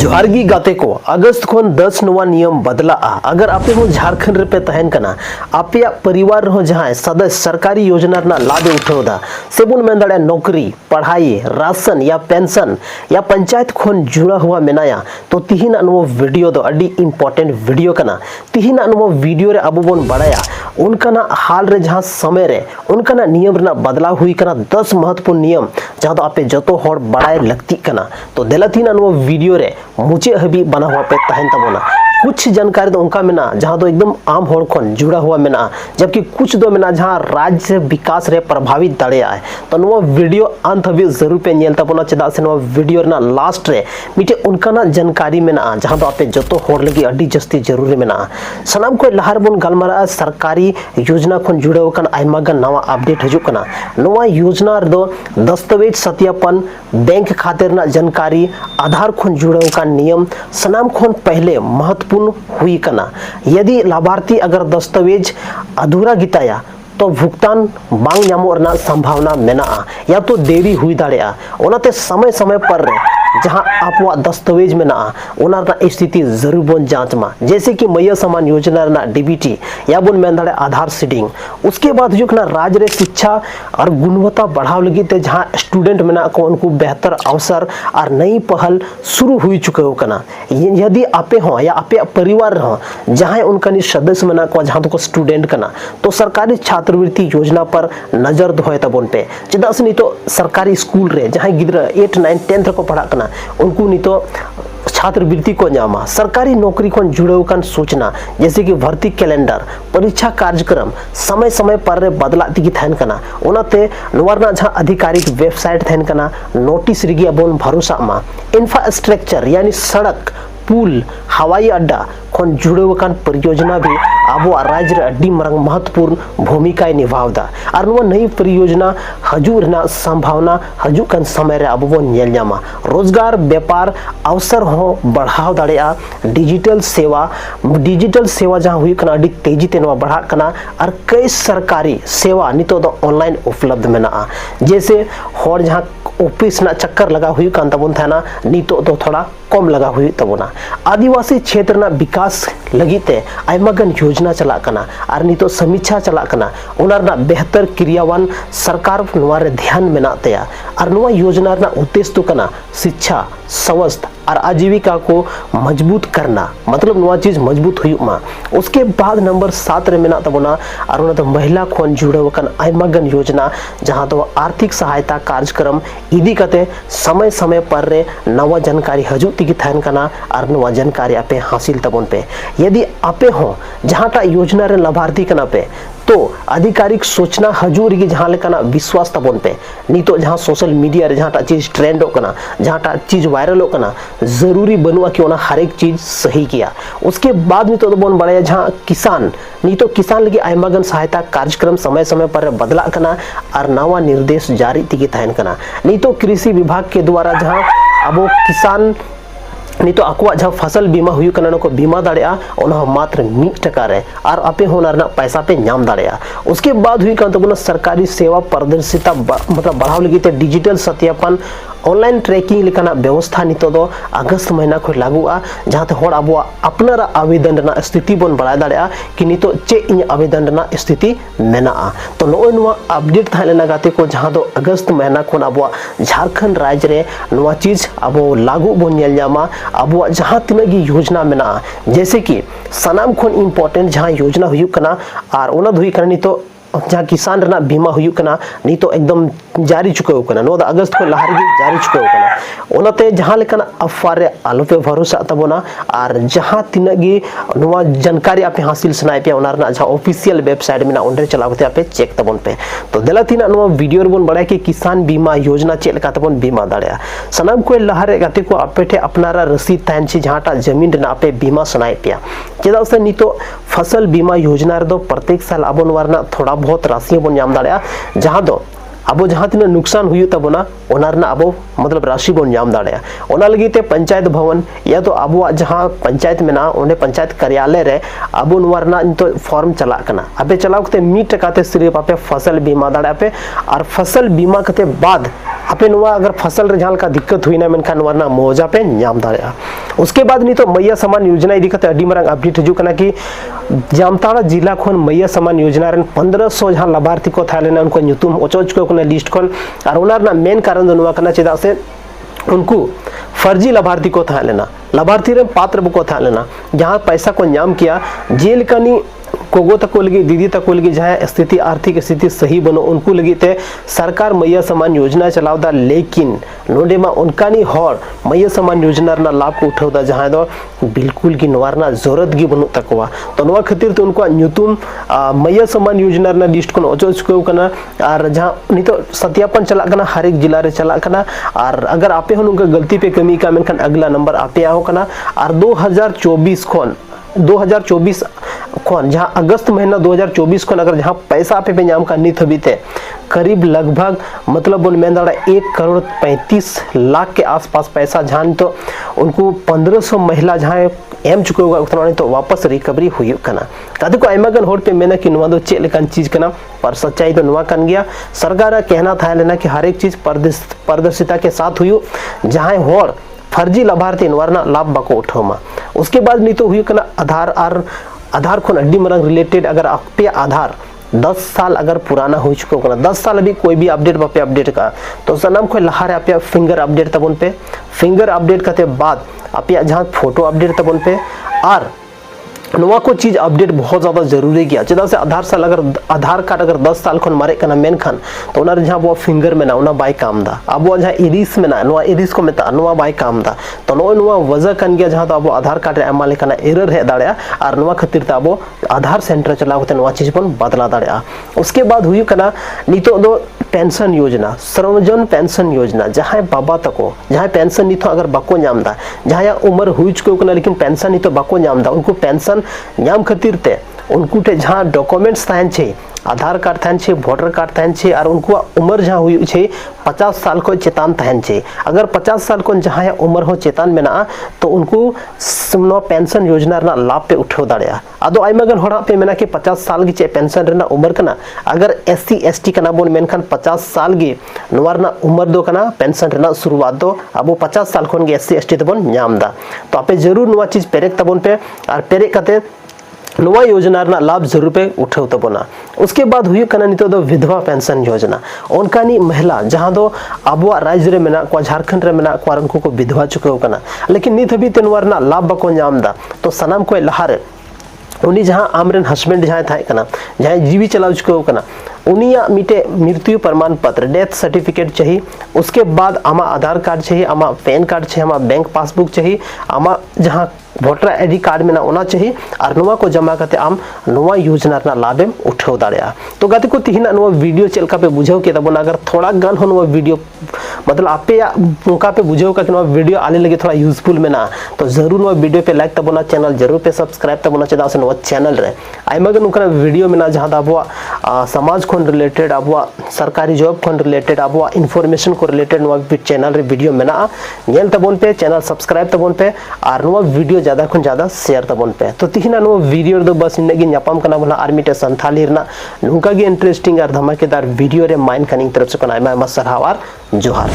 जोहारगी गाते को अगस्त खन 10 नवा नियम बदला अगर आपे हो झारखंड पे तहन कना आपे परिवार हो जहां सदस्य सरकारी योजना ना लाभ उठावदा सेबुन में दाड़े नौकरी पढ़ाई राशन या पेंशन या पंचायत खन जुड़ा हुआ मेनाया तो तिहिना नो वीडियो दो अडी इंपॉर्टेंट वीडियो कना तिहिना नो वीडियो रे अबो बोन बड़ाया उनका हाल रे जहां समय रे उनका नियम रे बदलाव हुई कना 10 महत्वपूर्ण नियम जहां तो आपे जतो होड़ बड़ाय लगती कना तो देलाथिना नो वीडियो रे मुझे हबी बना हुआ पे तहन तबोना कुछ जानकारी तो उनका मेना जहां तो एकदम आम होड़ खन जुड़ा हुआ मेना जबकि कुछ दो मेना जहां राज्य विकास रे प्रभावित दाड़ेया है तो नो वीडियो अंत हबी जरूर पे नेल तबोना चेदा से नो वीडियो ना लास्ट रे मिटे उनका ना जानकारी मेना जहां तो आपे जतो होड़ लगी अड्डी जस्ती जरूरी मेना सनाम को लहार बन गलमारा सरकारी योजना खन जुड़ाव कन आइमा गन नवा अपडेट हजू कना नवा योजना दो दस्तावेज सत्यापन बैंक खातिर ना जानकारी आधार खन जुड़ाव का नियम सनाम खन पहले महत्वपूर्ण हुई कना यदि लाभार्थी अगर दस्तावेज अधूरा गिताया तो भुगतान बांग नामो रना संभावना मेना या तो देरी हुई दाड़ेया ओनाते समय समय पर जहां आपवा दस्तावेज में ना ओना स्थिति जरूर बन जांच मा जैसे कि मैया समान योजना ना डीबीटी या बन में दाड़े आधार सीडिंग उसके बाद जो ना राज्य रे शिक्षा और गुणवत्ता बढ़ाव लगी ते जहां स्टूडेंट में ना को उनको बेहतर अवसर और नई पहल शुरू हुई चुके हो कना यदि आपे हो या आपे परिवार हो जहां उनका सदस्य में ना को जहां तो स्टूडेंट कना तो सरकारी छात्रवृत्ति योजना पर नजर दोहे तबन पे चेदा से नहीं तो सरकारी स्कूल रे जहां गिद्रा 8 9 10 को पढ़ा कना उनको नहीं तो छात्रवृत्ति को नामा सरकारी नौकरी को जुड़े कन सूचना जैसे कि भर्ती कैलेंडर परीक्षा कार्यक्रम समय समय पर बदलाती की थैन कना ओनाते नवरना जहां आधिकारिक वेबसाइट थैन कना नोटिस रिगी अबोन भरोसा मा इंफ्रास्ट्रक्चर यानी सड़क पुल हवाई अड्डा खन जुड़े कन परियोजना भी अब राज्य रे अड्डी मरंग महत्वपूर्ण भूमिका निभावदा और नो नई परियोजना हजूर ना संभावना हजू कन समय रे अब वो नेल जामा रोजगार व्यापार अवसर हो बढ़ाव दाड़ेया डिजिटल सेवा जहां हुई कना अड्डी तेजी ते नो बढ़ा कना और कई सरकारी सेवा नितो दो ऑनलाइन उपलब्ध मेना जैसे होर जहां ऑफिस ना चक्कर लगा हुई कान तबन थाना नितो तो थोड़ा कम लगा हुई तबोना आदिवासी क्षेत्र ना विकास लगिते आइमागन योजना चला कना और नितो समीक्षा चला कना उनार ना बेहतर क्रियावान सरकार नवारे ध्यान में ना तया और नवा योजना ना उद्देश्य तो कना शिक्षा स्वास्थ्य और आजीविका को मजबूत करना मतलब नवा चीज मजबूत हुई मा उसके बाद नंबर 7 रे मेना तबोना और तो महिला खोन जुड़े कन आइमागन योजना जहां तो आर्थिक सहायता कार्यक्रम इदी कते समय समय पर रे नवा जानकारी हजू तिगी थान कना और नवा जानकारी आपे हासिल तबन पे यदि आपे हो जहां टा योजना रे लाभार्थी कना पे तो आधिकारिक सूचना हजूर की जहां लेकना विश्वास तबन पे नहीं तो जहां सोशल मीडिया रे जहां टा चीज ट्रेंड हो कना जहां टा चीज वायरल हो कना जरूरी बनवा कि ओना हर एक चीज सही किया उसके बाद नहीं तो बोन बड़ाया जहां किसान नहीं तो किसान लगी आइमागन सहायता कार्यक्रम समय समय पर बदला कना और नवा निर्देश जारी तिगी थाइन कना नहीं तो कृषि विभाग के द्वारा जहां अब किसान नहीं तो आकुआ जहां फसल बीमा हुई कना को बीमा दाड़ेया ओना मात्र 1 टका रे और आपे होनार ना पैसा पे नाम दाड़ेया उसके बाद हुई कान तो सरकारी सेवा पारदर्शिता मतलब बढ़ाव लगी ते डिजिटल सत्यापन ऑनलाइन ट्रैकिंग लेकाना व्यवस्था नितो दो अगस्त महीना को लागुआ जहां ते होड़ अब अपना आवेदन ना स्थिति बन बढ़ा दाड़ेया कि नितो चे इन आवेदन ना स्थिति मेना तो नो नवा अपडेट था लेना गाते को जहां दो अगस्त महीना को अब झारखंड राज्य रे नवा चीज अब लागू बन नेल जामा अब जहां तिनगी योजना मेना जैसे कि सनाम खन इंपॉर्टेंट जहां योजना हुई कना और ओना हुई कना नितो जहां किसान रना बीमा हुई कना नहीं तो एकदम जारी चुके हो कना नो अगस्त को लहार जारी चुके हो कना ओनाते जहां लेकन अफवारे आलो पे भरोसा तबोना और जहां तिनगी नवा जानकारी आपे हासिल सनाय पे ओनार ना जहां ऑफिशियल वेबसाइट में ना ओंडे चलावते आपे चेक तबन पे तो देला तिना नवा वीडियो रे बन बड़ा कि किसान बीमा योजना चेल का तबन बीमा दाड़या सनाम को लहारे गाते को अपेठे अपनारा रसीद तान छी जहां टा जमीन ना आपे बीमा सनाय पे चेदा से नहीं तो फसल बीमा योजना रे दो प्रत्येक साल अबन वरना थोड़ा बहुत राशि बन नाम दाड़या जहां दो अब जहां तीन नुकसान हुई तबना ओनारना अब मतलब राशि बन नाम दाड़या ओना लगी ते पंचायत भवन या तो अब जहां पंचायत में ना ओने पंचायत कार्यालय रे अब नवरना तो फॉर्म चला कना अबे चलाओ कते 1 टका ते सिर्फ आपे फसल बीमा दाड़ा पे और फसल बीमा कते बाद आपे नवा अगर फसल रे जहां का दिक्कत हुई ना मेनखान वरना मौजा पे नाम दाड़या उसके बाद नितो मैया समान योजना इदी कते अडी मारंग अपडेट हजू कना कि जामताड़ा जिला खन मैया समान योजना रेन 1500 जहां लाभार्थी को थालेना उनको ᱧᱩᱛᱩᱢ ओचोच को कना लिस्ट खन और ओनार मेन कारण दो नवा कना चेदा से उनको फर्जी लाभार्थी को था लेना लाभार्थी रे पात्र को था लेना जहां पैसा को नाम किया जेल कनी कोगो तक लगी दीदी तक लगी जहां स्थिति आर्थिक स्थिति सही बनो उनको लगी ते सरकार मैया समान योजना चलावदा लेकिन नोडे मा उनकानी हर मैया समान योजना ना लाभ को उठावदा जहां दो बिल्कुल की नवारना जरूरत गी बनु तकवा तो नवा खातिर तो उनको ᱧᱩᱛᱩᱢ मैया समान योजना ना लिस्ट को ओचोच को कना और जहां नितो सत्यापन चला कना हर एक जिला रे चला कना और अगर आपे हन उनका गलती पे कमी का मेनखान अगला नंबर आपे आओ कना और 2024 खन जहां अगस्त महीना 2024 खन अगर जहां पैसा पे नाम का नित हबीते करीब लगभग मतलब बोल में 1,35,00,000 के आसपास पैसा जहां तो उनको 1500 महिला जहां एम चुके होगा उतना तो वापस रिकवरी हुई कना कदे को आयमागन होड़ पे मेना कि नवा दो चेक लेकान चीज कना पर सच्चाई तो नवा कन गया सरकार कहना था लेना कि हर एक चीज पारदर्शिता के साथ हुई जहां होड़ फर्जी लाभार्थी नवारना लाभ बाको उठामा उसके बाद नहीं तो हुई कना आधार खन अड्डी मरंग रिलेटेड अगर आपे आधार 10 साल अगर पुराना हो चुका होगा 10 साल अभी कोई भी अपडेट बापे अपडेट का तो सनम को लहार आप फिंगर अपडेट तबन पे फिंगर अपडेट करते बाद आप जहाँ फोटो अपडेट तबन पे और नवा को चीज अपडेट बहुत ज्यादा जरूरी गया चेदा से आधार कार्ड अगर 10 साल खन मारे कना मेन खान तो उनार जहां वो फिंगर में ना उना बाय काम दा अब जहां इरिस में ना नवा इरिस को मेता नवा बाय काम दा तो नवा वजह कन गया जहां तो अब आधार कार्ड रे एमा लेकना एरर है दाड़या और नवा खातिर त अब आधार सेंटर चला होते नवा चीज बन बदला दाड़या उसके बाद हुई कना नितो दो पेंशन योजना सर्वजन पेंशन योजना जहां बाबा तको जहां पेंशन नितो अगर बाको नामदा जहां उम्र हुई चुको कना लेकिन पेंशन नितो बाको नामदा उनको पेंशन नाम खातिर ते उनको जहां डॉक्यूमेंट्स थान छे आधार कार्ड थान छे वोटर कार्ड थान छे और उनको उम्र जहां हुई छे 50 साल को चेतान थान छे अगर 50 साल को जहां उम्र हो चेतान में ना तो उनको सुनो पेंशन योजना ना लाभ पे उठाव दाड़या अदो आइमागन होड़ा पे मेना कि 50 साल की चे पेंशन रेना उम्र कना अगर SC ST कना बोन मेनखान 50 साल की नवारना उम्र दो कना पेंशन रेना शुरुआत दो अब 50 साल खन गे SC ST तबन नाम दा तो आपे जरूर नवा चीज पेरेक तबन पे और पेरेक कते नवा योजना लाभ जरूर पे उठाव तबना उसके बाद हुई कना नितो दो विधवा पेंशन योजना उनकानी महिला जहां दो आबुआ राज्य रे मेना को झारखंड रे मेना को उनको को विधवा चुके कना लेकिन नित हबी तेनवारना लाभ बको नामदा तो सनाम को लहारे उनी जहां आमरेन हस्बैंड जहां थाय कना जहां जीवी चलाव चुके कना उनिया मिटे मृत्यु प्रमाण पत्र डेथ सर्टिफिकेट चाहिए उसके बाद आमा आधार कार्ड चाहिए आमा पैन कार्ड चाहिए आमा बैंक पासबुक चाहिए आमा जहां वोटर आईडी कार्ड में ना होना चाहिए और नवा को जमा करते आम नवा योजना ना लाभेम उठाव दाड़या तो गाते को तिहिना नवा वीडियो चलका पे बुझाव के तबना अगर थोड़ा गान हो नवा वीडियो मतलब आपे मौका पे बुझाव का नवा वीडियो आने लगे थोड़ा यूजफुल में ना तो जरूर नवा वीडियो पे लाइक तबना चैनल जरूर पे सब्सक्राइब तबना चेदा से नवा चैनल रे आइमागन उनका वीडियो में ना जहां आबो समाज खन रिलेटेड आबो सरकारी जॉब खन रिलेटेड आबो इन्फॉर्मेशन को रिलेटेड नवा चैनल रे वीडियो में ना नेल तबन पे चैनल सब्सक्राइब तबन पे और नवा वीडियो ज्यादा खन ज्यादा शेयर तबन पे तो तिहिना नो वीडियो दो बस इनगे न्यापाम कना बोला आर मिटे संथाली रना नुका गे इंटरेस्टिंग और धमाकेदार वीडियो रे माइन कनिंग तरफ से कना आयमा सरहाव और जोहार।